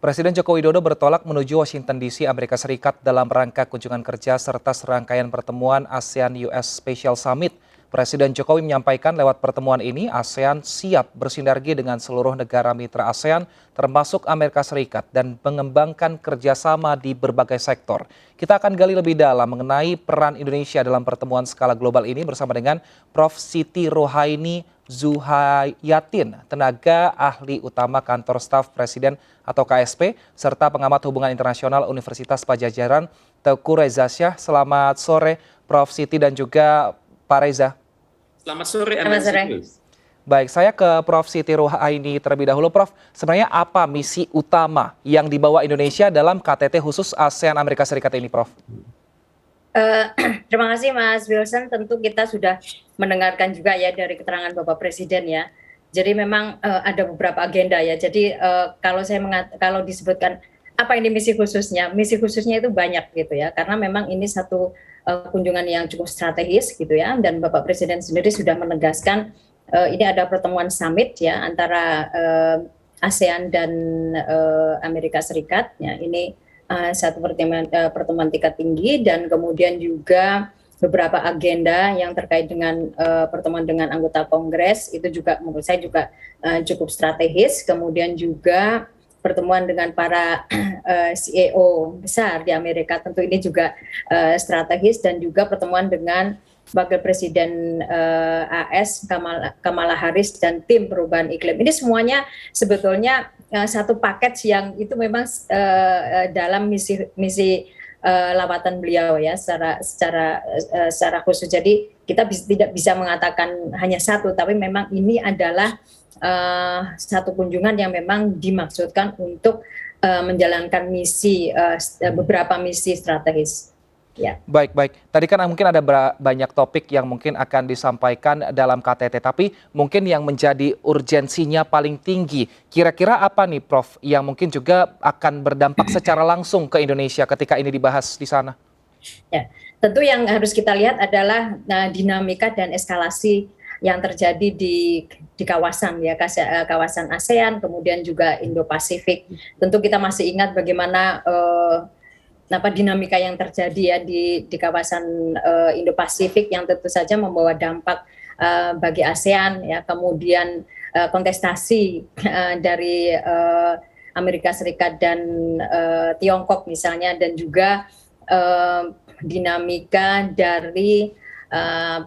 Presiden Joko Widodo bertolak menuju Washington DC, Amerika Serikat dalam rangka kunjungan kerja serta serangkaian pertemuan ASEAN-US Special Summit. Presiden Jokowi menyampaikan lewat pertemuan ini ASEAN siap bersinergi dengan seluruh negara mitra ASEAN termasuk Amerika Serikat dan mengembangkan kerjasama di berbagai sektor. Kita akan gali lebih dalam mengenai peran Indonesia dalam pertemuan skala global ini bersama dengan Prof. Siti Rohaini Zuhayatin, tenaga ahli utama kantor staf Presiden atau KSP, serta pengamat hubungan internasional Universitas Padjadjaran, Teuku Reza Shah. Selamat sore, Prof. Siti dan juga Pak Reza. Selamat sore, Selamat sore. Baik, saya ke Prof. Siti Rohaini terlebih dahulu. Prof, sebenarnya apa misi utama yang dibawa Indonesia dalam KTT khusus ASEAN Amerika Serikat ini, Prof? Terima kasih Mas Wilson, tentu kita sudah mendengarkan juga ya dari keterangan Bapak Presiden ya. Jadi memang ada beberapa agenda ya. Jadi kalau disebutkan apa ini misi khususnya itu banyak gitu ya. Karena memang ini satu kunjungan yang cukup strategis gitu ya. Dan Bapak Presiden sendiri sudah menegaskan ini ada pertemuan summit ya antara ASEAN dan Amerika Serikat ya. Ini satu pertemuan tingkat tinggi dan kemudian juga beberapa agenda yang terkait dengan pertemuan dengan anggota Kongres itu juga menurut saya juga cukup strategis. Kemudian juga pertemuan dengan para CEO besar di Amerika tentu ini juga strategis, dan juga pertemuan dengan Wakil Presiden AS Kamala Harris dan tim perubahan iklim. Ini semuanya sebetulnya satu paket yang itu memang dalam misi lawatan beliau ya secara khusus. Jadi kita tidak bisa mengatakan hanya satu, tapi memang ini adalah satu kunjungan yang memang dimaksudkan untuk menjalankan beberapa misi strategis. Ya. Baik. Tadi kan mungkin ada banyak topik yang mungkin akan disampaikan dalam KTT, tapi mungkin yang menjadi urgensinya paling tinggi, kira-kira apa nih Prof, yang mungkin juga akan berdampak secara langsung ke Indonesia ketika ini dibahas di sana? Ya, tentu yang harus kita lihat adalah dinamika dan eskalasi yang terjadi di kawasan ya, kawasan ASEAN, kemudian juga Indo-Pasifik. Tentu kita masih ingat bagaimana dinamika yang terjadi ya di kawasan Indo-Pasifik yang tentu saja membawa dampak bagi ASEAN ya. Kemudian kontestasi dari Amerika Serikat dan Tiongkok misalnya, dan juga dinamika dari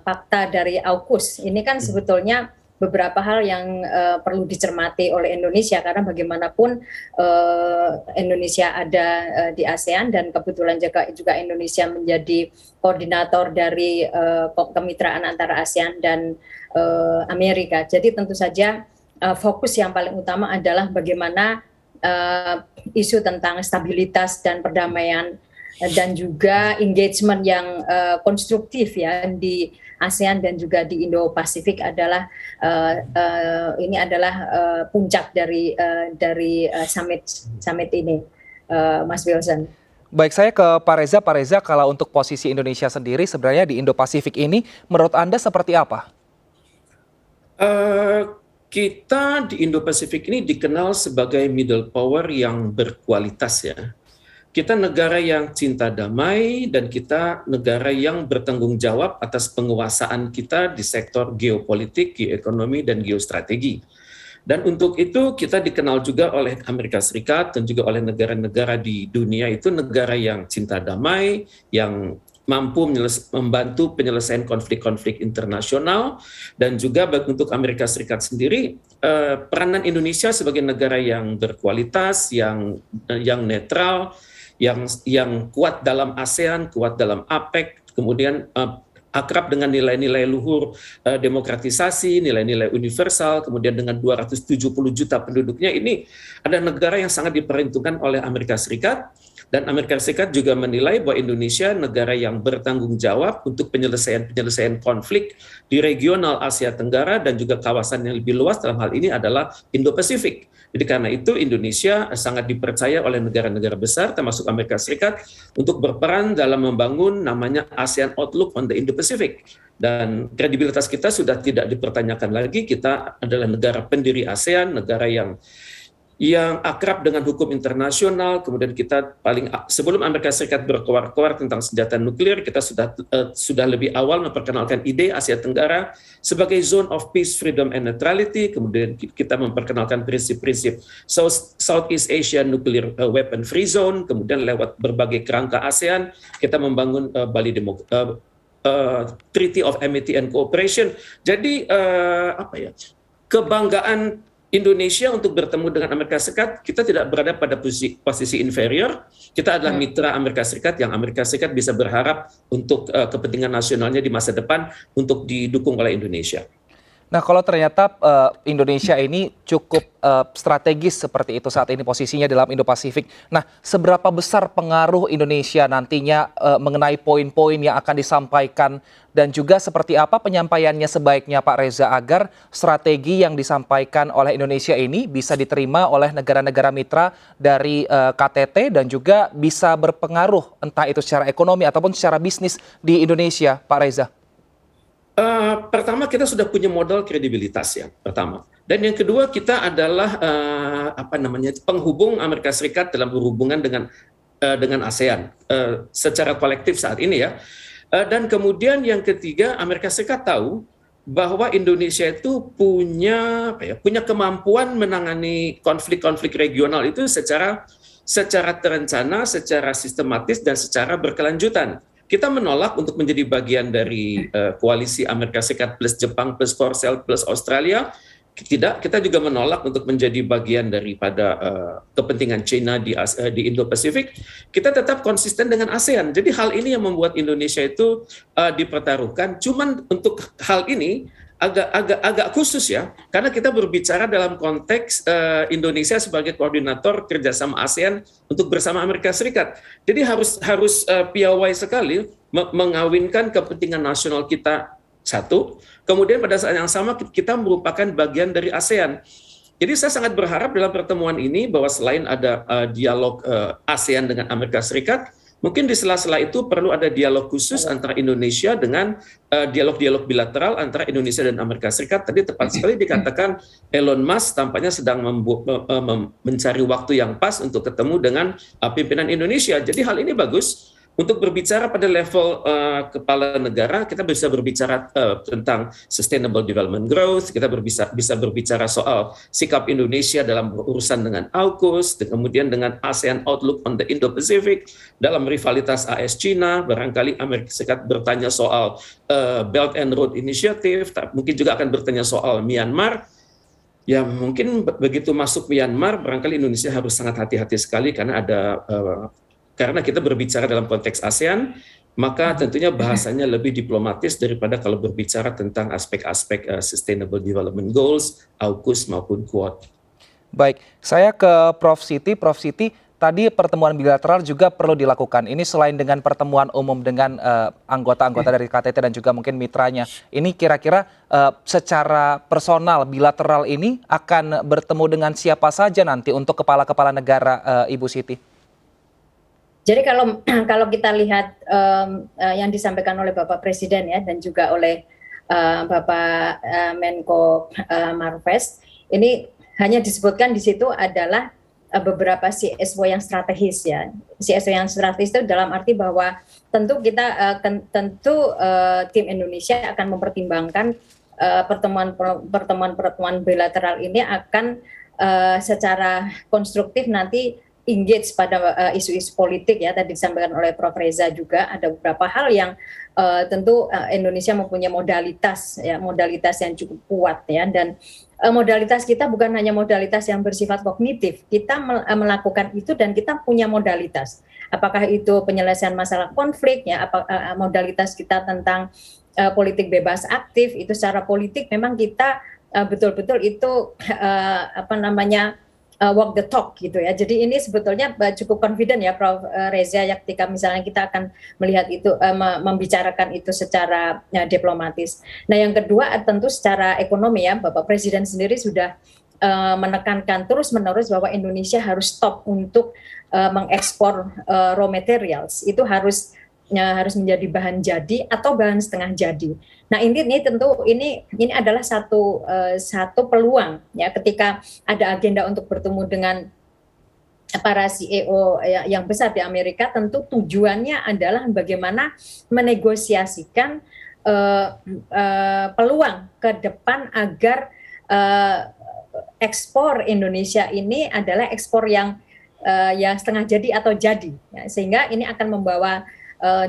fakta dari AUKUS. Ini kan sebetulnya beberapa hal yang perlu dicermati oleh Indonesia, karena bagaimanapun Indonesia ada di ASEAN dan kebetulan juga Indonesia menjadi koordinator dari kemitraan antara ASEAN dan Amerika. Jadi tentu saja fokus yang paling utama adalah bagaimana isu tentang stabilitas dan perdamaian dan juga engagement yang konstruktif ya di ASEAN dan juga di Indo-Pasifik adalah ini adalah puncak dari summit ini, Mas Wilson. Baik, saya ke Pak Reza. Pak Reza, kalau untuk posisi Indonesia sendiri sebenarnya di Indo-Pasifik ini menurut Anda seperti apa? Kita di Indo-Pasifik ini dikenal sebagai middle power yang berkualitas ya. Kita negara yang cinta damai dan kita negara yang bertanggung jawab atas penguasaan kita di sektor geopolitik, geoekonomi, dan geostrategi. Dan untuk itu kita dikenal juga oleh Amerika Serikat dan juga oleh negara-negara di dunia itu negara yang cinta damai, yang mampu membantu penyelesaian konflik-konflik internasional. Dan juga untuk Amerika Serikat sendiri, peranan Indonesia sebagai negara yang berkualitas, yang netral, yang kuat dalam ASEAN, kuat dalam APEC, kemudian akrab dengan nilai-nilai luhur demokratisasi, nilai-nilai universal, kemudian dengan 270 juta penduduknya, ini ada negara yang sangat diperhitungkan oleh Amerika Serikat. Dan Amerika Serikat juga menilai bahwa Indonesia negara yang bertanggung jawab untuk penyelesaian konflik di regional Asia Tenggara dan juga kawasan yang lebih luas, dalam hal ini adalah Indo-Pasifik. Jadi karena itu Indonesia sangat dipercaya oleh negara-negara besar termasuk Amerika Serikat untuk berperan dalam membangun namanya ASEAN Outlook on the Indo-Pacific. Dan kredibilitas kita sudah tidak dipertanyakan lagi, kita adalah negara pendiri ASEAN, negara yang yang akrab dengan hukum internasional. Kemudian kita sebelum Amerika Serikat berkoar-koar tentang senjata nuklir, kita sudah lebih awal memperkenalkan ide Asia Tenggara sebagai zone of peace, freedom, and neutrality. Kemudian kita memperkenalkan prinsip-prinsip Southeast Asia Nuclear Weapon Free Zone. Kemudian lewat berbagai kerangka ASEAN, kita membangun Treaty of Amity and Cooperation. Jadi kebanggaan Indonesia untuk bertemu dengan Amerika Serikat, kita tidak berada pada posisi inferior. Kita adalah mitra Amerika Serikat yang Amerika Serikat bisa berharap untuk kepentingan nasionalnya di masa depan untuk didukung oleh Indonesia. Nah, kalau ternyata Indonesia ini cukup strategis seperti itu saat ini posisinya dalam Indo-Pasifik. Nah, seberapa besar pengaruh Indonesia nantinya mengenai poin-poin yang akan disampaikan dan juga seperti apa penyampaiannya sebaiknya Pak Reza agar strategi yang disampaikan oleh Indonesia ini bisa diterima oleh negara-negara mitra dari KTT dan juga bisa berpengaruh entah itu secara ekonomi ataupun secara bisnis di Indonesia, Pak Reza? Pertama, kita sudah punya modal kredibilitas ya, pertama. Dan yang kedua, kita adalah penghubung Amerika Serikat dalam berhubungan dengan ASEAN secara kolektif saat ini ya. Dan kemudian yang ketiga, Amerika Serikat tahu bahwa Indonesia itu punya kemampuan menangani konflik-konflik regional itu secara terencana, secara sistematis dan secara berkelanjutan. Kita menolak untuk menjadi bagian dari koalisi Amerika Serikat plus Jepang plus Korsel plus Australia. Tidak, kita juga menolak untuk menjadi bagian daripada kepentingan China di Indo-Pasifik. Kita tetap konsisten dengan ASEAN. Jadi hal ini yang membuat Indonesia itu dipertaruhkan. Cuman untuk hal ini agak khusus ya, karena kita berbicara dalam konteks Indonesia sebagai koordinator kerjasama ASEAN untuk bersama Amerika Serikat. Jadi harus piawai sekali mengawinkan kepentingan nasional kita satu, kemudian pada saat yang sama kita merupakan bagian dari ASEAN. Jadi saya sangat berharap dalam pertemuan ini bahwa selain ada dialog ASEAN dengan Amerika Serikat, mungkin di sela-sela itu perlu ada dialog khusus antara Indonesia dengan dialog-dialog bilateral antara Indonesia dan Amerika Serikat. Tadi tepat sekali dikatakan Elon Musk tampaknya sedang mencari waktu yang pas untuk ketemu dengan pimpinan Indonesia. Jadi hal ini bagus. Untuk berbicara pada level kepala negara, kita bisa berbicara tentang sustainable development growth, kita bisa berbicara soal sikap Indonesia dalam berurusan dengan AUKUS, kemudian dengan ASEAN Outlook on the Indo-Pacific, dalam rivalitas AS-China, barangkali Amerika Serikat bertanya soal Belt and Road Initiative, mungkin juga akan bertanya soal Myanmar. Ya mungkin begitu masuk Myanmar, barangkali Indonesia harus sangat hati-hati sekali karena kita berbicara dalam konteks ASEAN, maka tentunya bahasanya lebih diplomatis daripada kalau berbicara tentang aspek-aspek Sustainable Development Goals, AUKUS maupun Quad. Baik, saya ke Prof. Siti. Prof. Siti, tadi pertemuan bilateral juga perlu dilakukan. Ini selain dengan pertemuan umum dengan anggota-anggota dari KTT dan juga mungkin mitranya. Ini kira-kira secara personal bilateral ini akan bertemu dengan siapa saja nanti untuk kepala-kepala negara, Ibu Siti? Jadi kalau kita lihat yang disampaikan oleh Bapak Presiden ya dan juga oleh Bapak Menko Marves, ini hanya disebutkan di situ adalah beberapa CSO yang strategis ya. CSO yang strategis itu dalam arti bahwa tentu tim Indonesia akan mempertimbangkan pertemuan bilateral ini akan secara konstruktif nanti engage pada isu-isu politik ya, tadi disampaikan oleh Prof. Reza juga ada beberapa hal yang tentu Indonesia mempunyai modalitas yang cukup kuat ya, dan modalitas kita bukan hanya modalitas yang bersifat kognitif, kita melakukan itu dan kita punya modalitas, apakah itu penyelesaian masalah konflik ya, modalitas kita tentang politik bebas aktif, itu secara politik memang kita betul-betul itu walk the talk gitu ya. Jadi ini sebetulnya cukup confident ya Prof. Reza ya, ketika misalnya kita akan melihat itu membicarakan itu secara diplomatis. Nah yang kedua tentu secara ekonomi ya, Bapak Presiden sendiri sudah menekankan terus-menerus bahwa Indonesia harus stop untuk mengekspor raw materials. Itu harus harus menjadi bahan jadi atau bahan setengah jadi. Nah ini tentu ini adalah satu peluang ya ketika ada agenda untuk bertemu dengan para CEO yang besar di Amerika, tentu tujuannya adalah bagaimana menegosiasikan peluang ke depan agar ekspor Indonesia ini adalah ekspor yang setengah jadi atau jadi, ya, sehingga ini akan membawa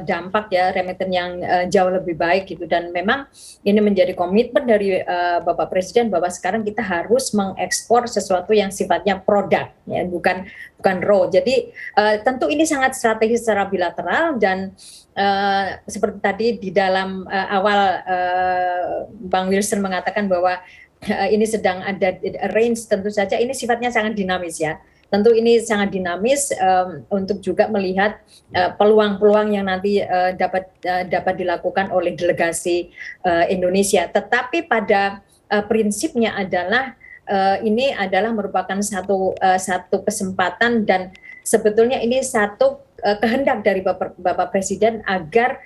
dampak ya remiten yang jauh lebih baik gitu. Dan memang ini menjadi komitmen dari Bapak Presiden bahwa sekarang kita harus mengekspor sesuatu yang sifatnya produk ya, bukan raw. Jadi tentu ini sangat strategis secara bilateral dan seperti tadi di dalam awal Bang Wilson mengatakan bahwa ini sedang ada range, tentu saja ini sifatnya sangat dinamis ya. Tentu ini sangat dinamis untuk juga melihat peluang-peluang yang nanti dapat dilakukan oleh delegasi Indonesia. Tetapi pada prinsipnya adalah ini adalah merupakan satu kesempatan dan sebetulnya ini satu kehendak dari Bapak Presiden agar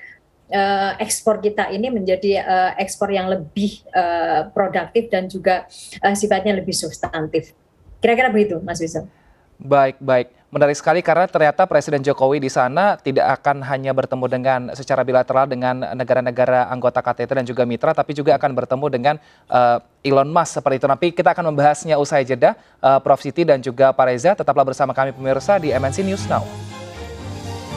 ekspor kita ini menjadi ekspor yang lebih produktif dan juga sifatnya lebih substantif. Kira-kira begitu, Mas Wisnu. Baik, baik. Menarik sekali karena ternyata Presiden Jokowi di sana tidak akan hanya bertemu dengan secara bilateral dengan negara-negara anggota KTT dan juga mitra, tapi juga akan bertemu dengan Elon Musk seperti itu. Nanti kita akan membahasnya usai jeda. Prof Siti dan juga Pak Reza, tetaplah bersama kami pemirsa di MNC News Now.